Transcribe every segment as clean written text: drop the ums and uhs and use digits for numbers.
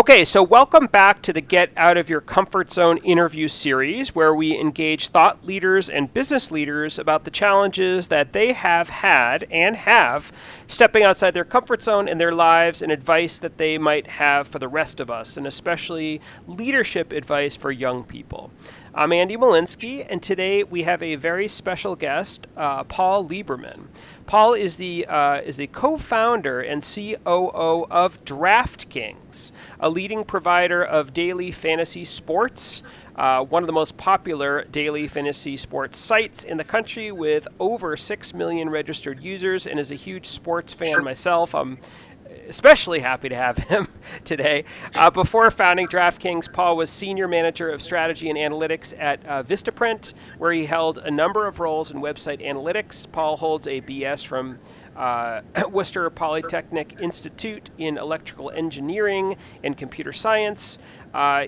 Okay, so welcome back to the Get Out of Your Comfort Zone interview series, where we engage thought leaders and business leaders about the challenges that they have had and have stepping outside their comfort zone in their lives, and advice that they might have for the rest of us, and especially leadership advice for young people. I'm Andy Molinsky, and today we have a very special guest, Paul Liberman. Paul is the co-founder and COO of DraftKings, a leading provider of daily fantasy sports, one of the most popular daily fantasy sports sites in the country with over 6 million registered users, and as a huge sports fan myself, I'm especially happy to have him today. Before founding DraftKings, Paul was Senior Manager of Strategy and Analytics at Vistaprint, where he held a number of roles in website analytics. Paul holds a BS from Worcester Polytechnic Institute in Electrical Engineering and Computer Science.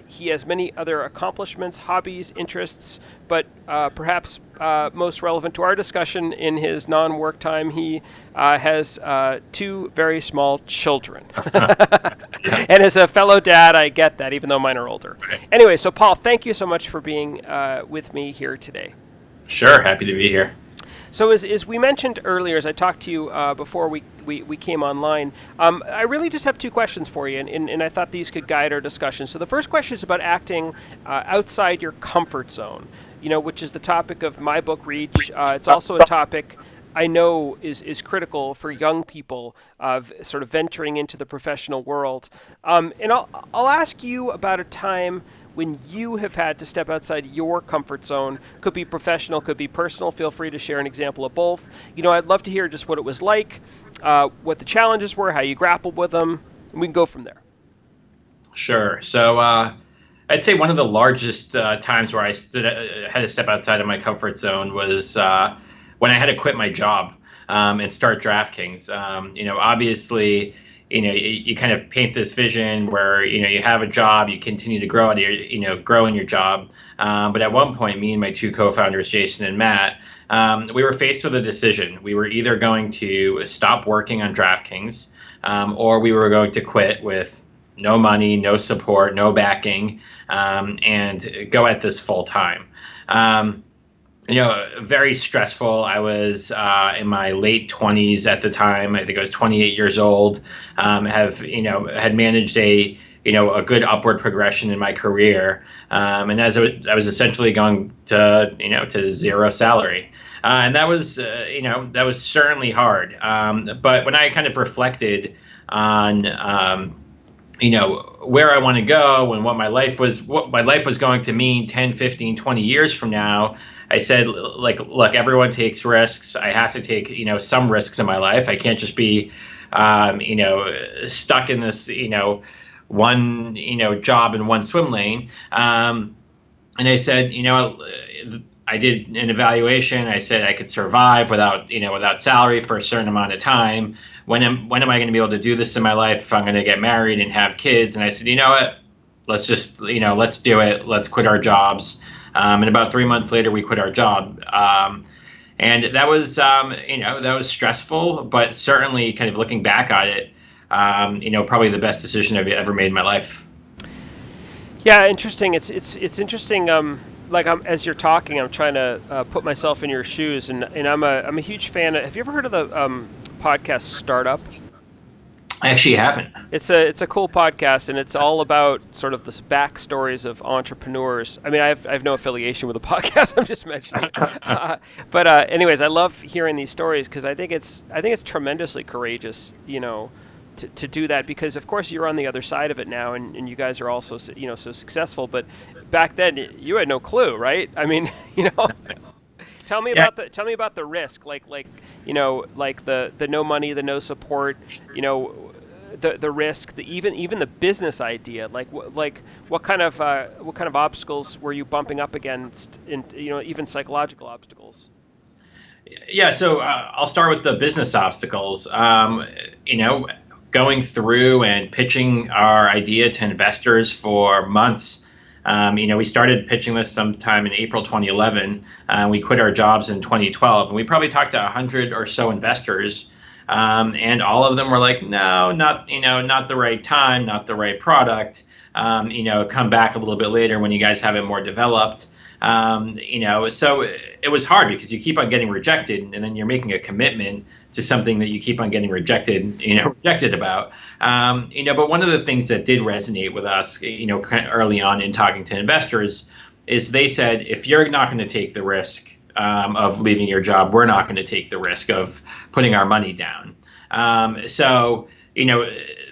He has many other accomplishments, hobbies, interests, but perhaps most relevant to our discussion, in his non-work time, he has 2 very small children. And as a fellow dad, I get that, even though mine are older. Anyway, so Paul, thank you so much for being with me here today. Sure, happy to be here. So as we mentioned earlier, as I talked to you before we came online, I really just have 2 questions for you, and I thought these could guide our discussion. So the first question is about acting outside your comfort zone, which is the topic of my book, Reach. It's also a topic I know is critical for young people of sort of venturing into the professional world. And I'll ask you about a time when you have had to step outside your comfort zone. Could be professional, could be personal. Feel free to share an example of both. I'd love to hear just what it was like, what the challenges were, how you grappled with them, and we can go from there. Sure. So I'd say one of the largest times where I had to step outside of my comfort zone was when I had to quit my job and start DraftKings. Obviously, you kind of paint this vision where, you have a job, you continue to grow grow in your job. But at one point, me and my 2 co-founders, Jason and Matt, we were faced with a decision. We were either going to stop working on DraftKings, or we were going to quit with no money, no support, no backing, and go at this full time. Very stressful. I was in my late 20s at the time. I think I was 28 years old. Had managed a good upward progression in my career. And as I was essentially going to zero salary. And that was certainly hard. But when I kind of reflected on where I want to go and what my life was going to mean 10, 15, 20 years from now, I said, look, everyone takes risks. I have to take, some risks in my life. I can't just be, stuck in this, one, job in one swim lane. And I said, I did an evaluation. I said I could survive without salary for a certain amount of time. When am I going to be able to do this in my life if I'm going to get married and have kids? And I said, you know what? Let's just, let's do it. Let's quit our jobs. And about 3 months later, we quit our job. And that was, that was stressful, but certainly kind of looking back at it, probably the best decision I've ever made in my life. Yeah, interesting. It's interesting. As you're talking, I'm trying to put myself in your shoes, and I'm a huge fan. Have you ever heard of the podcast Startup? I actually haven't. It's a cool podcast, and it's all about sort of the backstories of entrepreneurs. I mean, I have no affiliation with the podcast. I'm just mentioning. But anyways, I love hearing these stories because I think it's tremendously courageous, to do that, because of course you're on the other side of it now, and you guys are also so successable. But back then you had no clue, right? I mean, Tell me about the risk, like the no money, the no support, the risk, even the business idea, what kind of obstacles were you bumping up against, even psychological obstacles? Yeah, so I'll start with the business obstacles. Going through and pitching our idea to investors for months. We started pitching this sometime in April 2011. We quit our jobs in 2012, and we probably talked to 100 or so investors. And all of them were like, no, not the right time, not the right product. Come back a little bit later when you guys have it more developed. So it was hard because you keep on getting rejected, and then you're making a commitment to something that you keep on getting rejected about. But one of the things that did resonate with us, kind of early on in talking to investors, is they said, if you're not going to take the risk of leaving your job, we're not going to take the risk of putting our money down.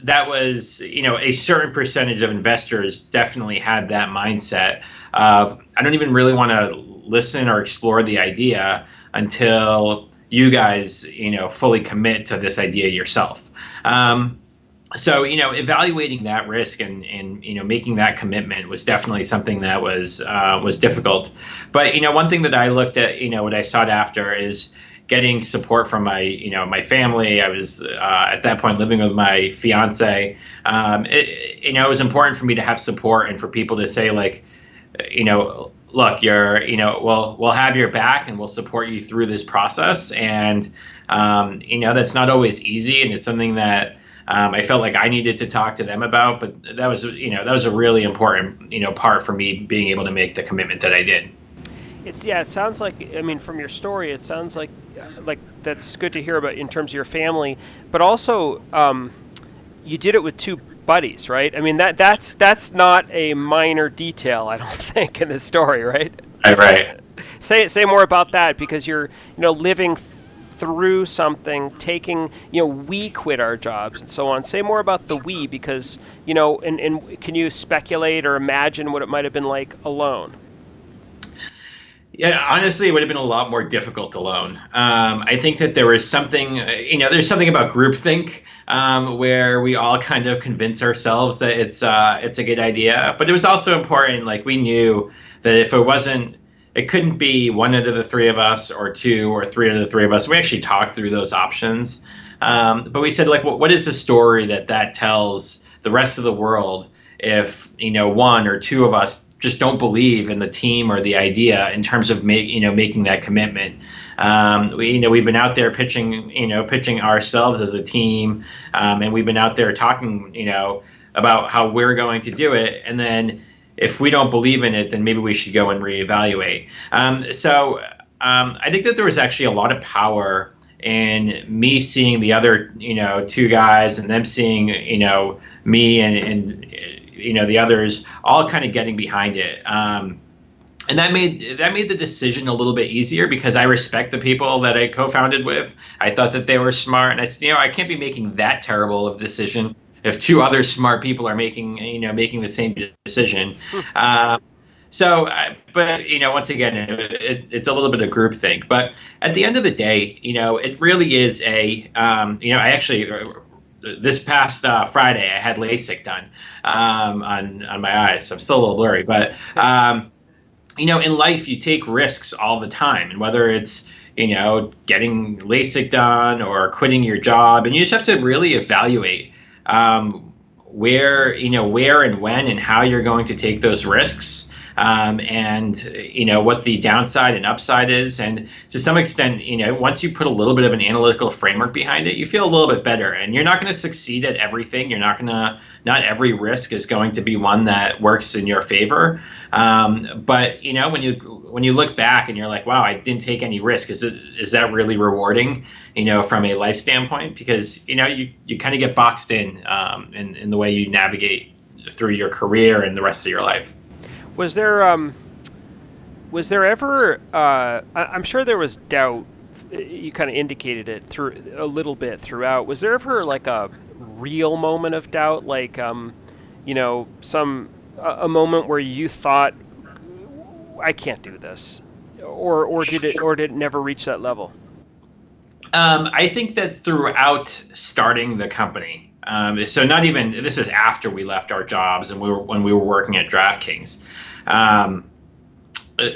That was, a certain percentage of investors definitely had that mindset of, I don't even really want to listen or explore the idea until you guys, fully commit to this idea yourself. Evaluating that risk and making that commitment was definitely something that was difficult. But, one thing that I looked at, what I sought after is getting support from my family. I was at that point living with my fiance. It was important for me to have support and for people to say, like, look, we'll have your back and we'll support you through this process. And that's not always easy, and it's something that I felt like I needed to talk to them about. But that was a really important part for me being able to make the commitment that I did. It sounds like, from your story, it sounds like that's good to hear about in terms of your family, but also you did it with two buddies, right? That's not a minor detail, I don't think, in this story, right? Right. Say more about that, because you're living through something, taking, we quit our jobs and so on. Say more about the we, because and can you speculate or imagine what it might have been like alone? Yeah, honestly, it would have been a lot more difficult alone. I think that there was something, there's something about groupthink where we all kind of convince ourselves that it's a good idea. But it was also important, like, we knew that if it couldn't be one out of the three of us or two or three out of the three of us. We actually talked through those options. But we said, like, what is the story that tells the rest of the world if, one or two of us just don't believe in the team or the idea in terms of making that commitment. We've been out there pitching ourselves as a team, and we've been out there talking, about how we're going to do it. And then if we don't believe in it, then maybe we should go and reevaluate. I think that there was actually a lot of power in me seeing the other, two guys, and them seeing, me and the others all kind of getting behind it. And that made the decision a little bit easier, because I respect the people that I co-founded with. I thought that they were smart, and I said, I can't be making that terrible of decision if two other smart people are making the same decision. But once again, it's a little bit of groupthink. But at the end of the day, it really is I actually, this past Friday, I had LASIK done on my eyes. So I'm still a little blurry, but in life you take risks all the time, and whether it's getting LASIK done or quitting your job, and you just have to really evaluate where and when and how you're going to take those risks. What the downside and upside is. And to some extent, once you put a little bit of an analytical framework behind it, you feel a little bit better. And you're not going to succeed at everything. Not every risk is going to be one that works in your favor. But when you look back and you're like, wow, I didn't take any risk, is that really rewarding, from a life standpoint? Because, you kind of get boxed in the way you navigate through your career and the rest of your life. Was there ever? I'm sure there was doubt. You kind of indicated it through a little bit throughout. Was there ever like a real moment of doubt, like a moment where you thought, I can't do this, or did it never reach that level? I think that throughout starting the company. So not even, this is after we left our jobs and when we were working at DraftKings.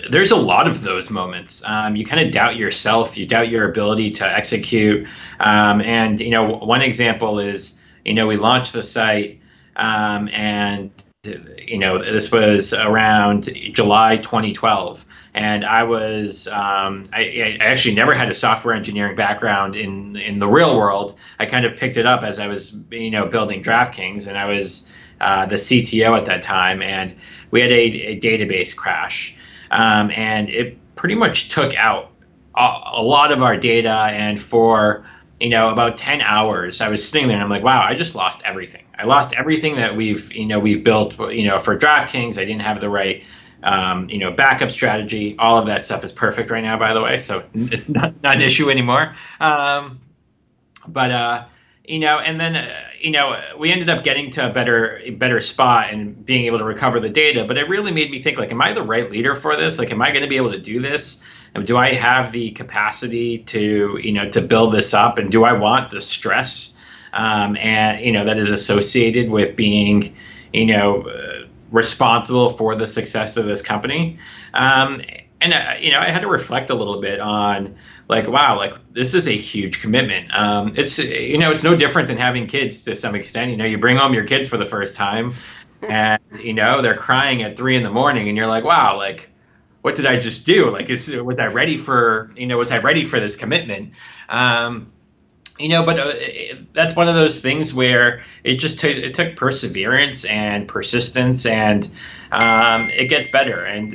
There's a lot of those moments. You kind of doubt yourself, you doubt your ability to execute. And one example is, we launched the site, and this was around July 2012, and I was I actually never had a software engineering background in the real world. I kind of picked it up as I was building DraftKings, and I was the CTO at that time, and we had a database crash, and it pretty much took out a lot of our data. And for about 10 hours, I was sitting there and I'm like, wow, I just lost everything. I lost everything that we've built, for DraftKings. I didn't have the right, backup strategy. All of that stuff is perfect right now, by the way. So not an issue anymore. And then, we ended up getting to a better spot and being able to recover the data. But it really made me think, like, am I the right leader for this? Like, am I going to be able to do this? Do I have the capacity to build this up? And do I want the stress that is associated with being, responsible for the success of this company? I had to reflect a little bit on, like, wow, like, this is a huge commitment. It's no different than having kids to some extent. You bring home your kids for the first time, and they're crying at 3 a.m, and you're like, wow, like, what did I just do? Like, was I ready for this commitment? But that's one of those things where it took perseverance and persistence, and it gets better. And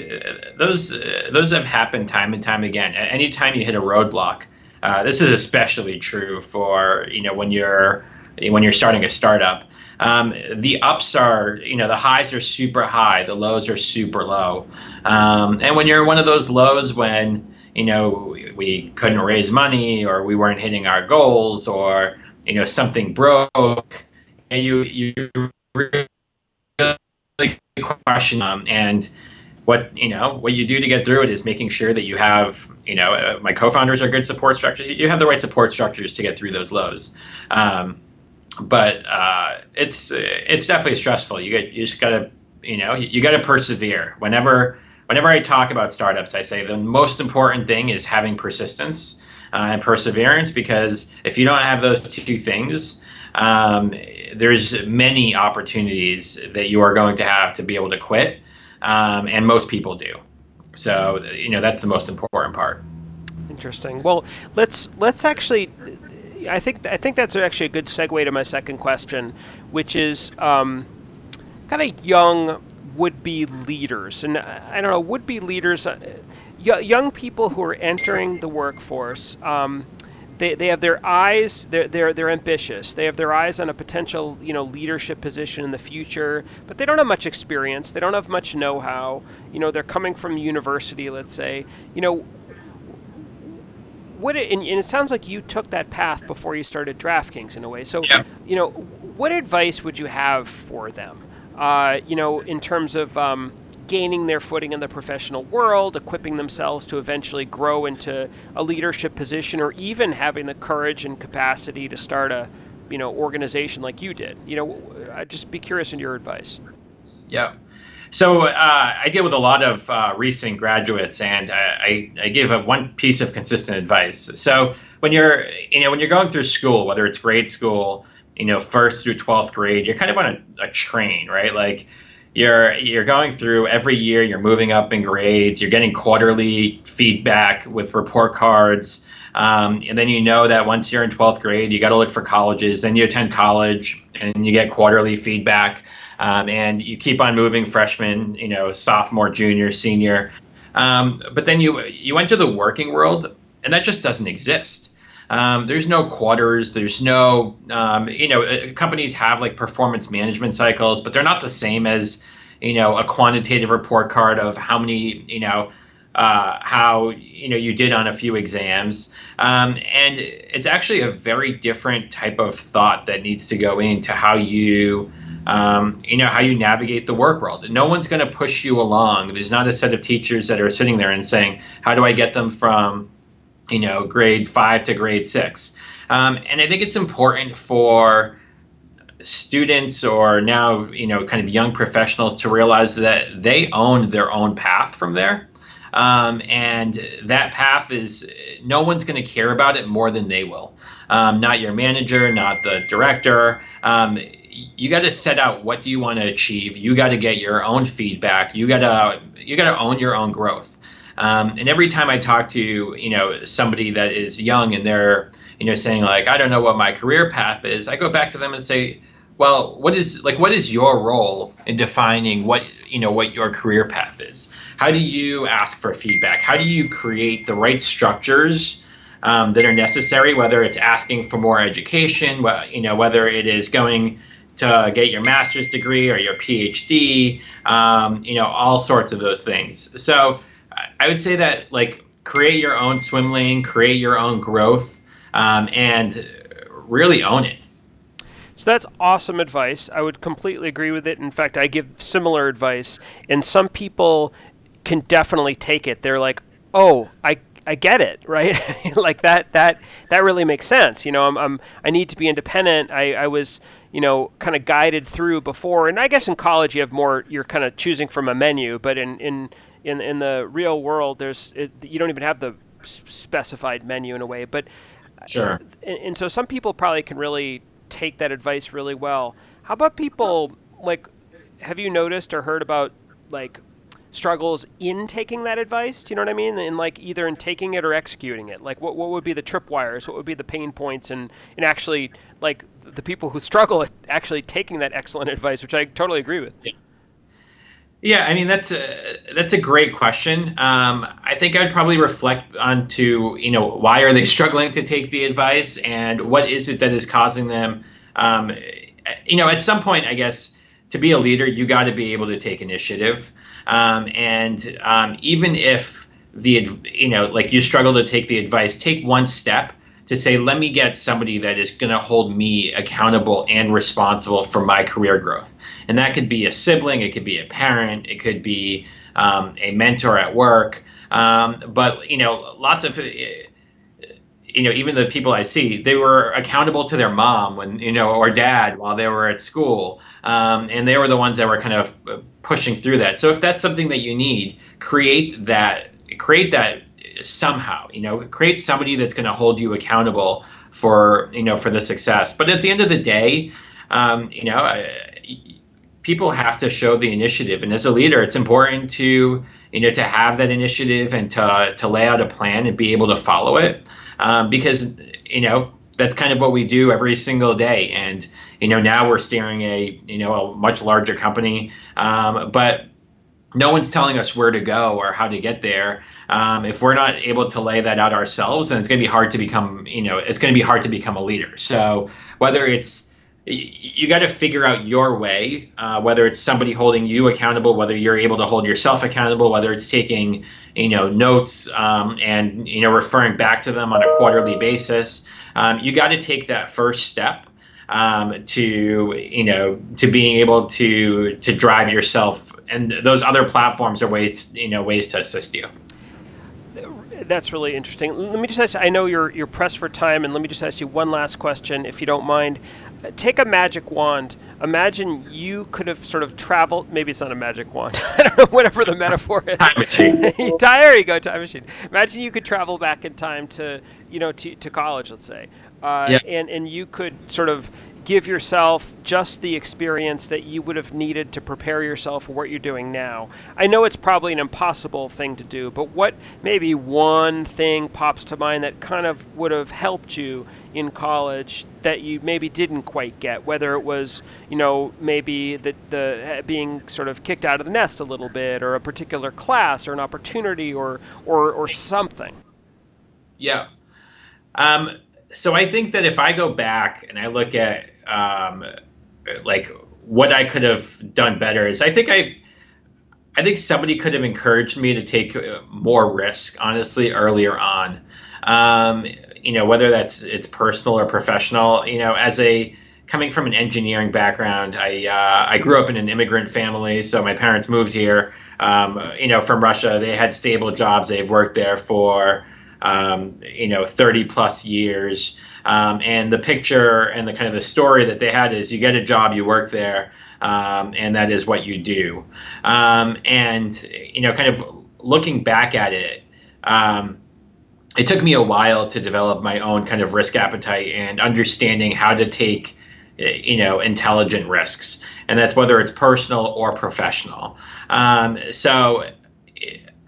those have happened time and time again. Anytime you hit a roadblock, this is especially true for when you're starting a startup. The ups are, the highs are super high, the lows are super low. And when you're one of those lows, when we couldn't raise money, or we weren't hitting our goals, or something broke, and you really question. And what you do to get through it is making sure that you have, my co-founders are good support structures. You have the right support structures to get through those lows. But it's definitely stressful. You just gotta you gotta persevere. Whenever I talk about startups, I say the most important thing is having persistence and perseverance, because if you don't have those two things, there's many opportunities that you are going to have to be able to quit, and most people do. So that's the most important part. Interesting. Well, let's actually. I think that's actually a good segue to my second question, which is kind of young would-be leaders. And I don't know, would-be leaders, young people who are entering the workforce. They have their eyes. They're ambitious. They have their eyes on a potential leadership position in the future, but they don't have much experience. They don't have much know-how. They're coming from university, let's say. And it sounds like you took that path before you started DraftKings in a way. So, yeah. What advice would you have for them, in terms of gaining their footing in the professional world, equipping themselves to eventually grow into a leadership position, or even having the courage and capacity to start a, organization like you did? I'd just be curious in your advice. Yeah. So I deal with a lot of recent graduates, and I give one piece of consistent advice. So when you're going through school, whether it's grade school, first through 12th grade, you're kind of on a train, right? Like you're going through every year, you're moving up in grades, you're getting quarterly feedback with report cards. And then that once you're in 12th grade, you got to look for colleges, then you attend college and you get quarterly feedback. And you keep on moving, freshman, sophomore, junior, senior. But then you enter the working world, and that just doesn't exist. There's no quarters. There's no, companies have like performance management cycles, but they're not the same as, a quantitative report card of how many, how you did on a few exams. And it's actually a very different type of thought that needs to go into how you how you navigate the work world. No one's going to push you along. There's not a set of teachers that are sitting there and saying, how do I get them from, grade 5 to grade 6? And I think it's important for students, or now, kind of young professionals, to realize that they own their own path from there. And that path is, no one's going to care about it more than they will. Not your manager, not the director. you got to set out what do you want to achieve. You got to get your own feedback. You got to own your own growth. And every time I talk to somebody that is young and they're saying like, I don't know what my career path is, I go back to them and say, well, what is your role in defining what your career path is? How do you ask for feedback? How do you create the right structures that are necessary, whether it's asking for more education, whether it is going to get your master's degree or your PhD, all sorts of those things. So I would say that like create your own swim lane, create your own growth, and really own it. So that's awesome advice. I would completely agree with it. In fact, I give similar advice, and some people can definitely take it. They're like, "Oh, I get it," right? Like that really makes sense. I need to be independent. I was kind of guided through before, and I guess in college you have more. You're kind of choosing from a menu, but in the real world, you don't even have the specified menu in a way. But sure. And so some people probably can really take that advice really well. How about people, like, have you noticed or heard about like struggles in taking that advice? Do you know what I mean? In like either in taking it or executing it. Like what would be the tripwires? What would be the pain points in actually like the people who struggle at actually taking that excellent advice, which I totally agree with. Yeah, I mean that's a great question. I think I'd probably reflect onto why are they struggling to take the advice and what is it that is causing them. At some point, I guess to be a leader, you got to be able to take initiative, and even if like you struggle to take the advice, take one step to say, let me get somebody that is going to hold me accountable and responsible for my career growth. And that could be a sibling, it could be a parent, it could be a mentor at work. But lots of, even the people I see, they were accountable to their mom or dad while they were at school. And they were the ones that were kind of pushing through that. So if that's something that you need, create that somehow, create somebody that's going to hold you accountable for the success. But at the end of the day, people have to show the initiative. And as a leader, it's important to have that initiative and to lay out a plan and be able to follow it. Because, that's kind of what we do every single day. And, now we're steering a much larger company. But no one's telling us where to go or how to get there. If we're not able to lay that out ourselves, then it's going to be hard to become, a leader. So whether it's, you got to figure out your way, whether it's somebody holding you accountable, whether you're able to hold yourself accountable, whether it's taking, notes and, referring back to them on a quarterly basis. You got to take that first step to being able to drive yourself, and those other platforms are ways to assist you. That's really interesting. Let me just ask you, I know you're pressed for time, and let me just ask you one last question, if you don't mind. Take a magic wand. Imagine you could have sort of traveled. Maybe it's not a magic wand. I don't know, whatever the metaphor is. Time machine. There you go, time machine. Imagine you could travel back in time to college, let's say, and you could sort of give yourself just the experience that you would have needed to prepare yourself for what you're doing now. I know it's probably an impossible thing to do, but what maybe one thing pops to mind that kind of would have helped you in college that you maybe didn't quite get, whether it was, maybe the being sort of kicked out of the nest a little bit, or a particular class or an opportunity or something. Yeah. So I think that if I go back and I look at like what I could have done better, is I think somebody could have encouraged me to take more risk, honestly, earlier on. Whether it's personal or professional. Coming from an engineering background, I grew up in an immigrant family, so my parents moved here, from Russia. They had stable jobs. They've worked there for 30 plus years. And the picture and the kind of the story that they had is you get a job, you work there, and that is what you do. And kind of looking back at it, it took me a while to develop my own kind of risk appetite and understanding how to take intelligent risks, and that's whether it's personal or professional. So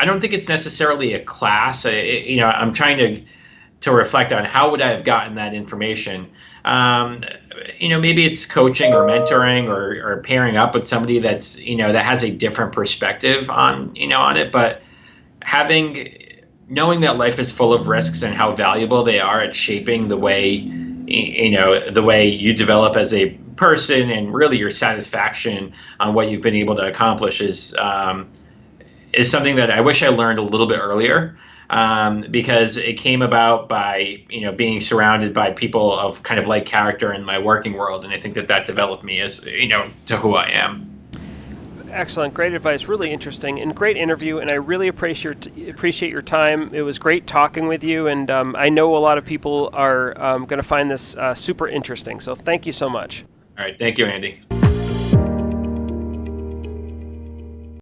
I don't think it's necessarily a class. I'm trying to reflect on how would I have gotten that information. Maybe it's coaching or mentoring or pairing up with somebody that's that has a different perspective on it. But knowing that life is full of risks and how valuable they are at shaping the way you develop as a person and really your satisfaction on what you've been able to accomplish is something that I wish I learned a little bit earlier, because it came about by being surrounded by people of kind of like character in my working world, and I think that developed me as to who I am. Excellent, great advice, really interesting, and great interview, and I really appreciate your time. It was great talking with you, and I know a lot of people are going to find this super interesting, so thank you so much. All right, thank you, Andy.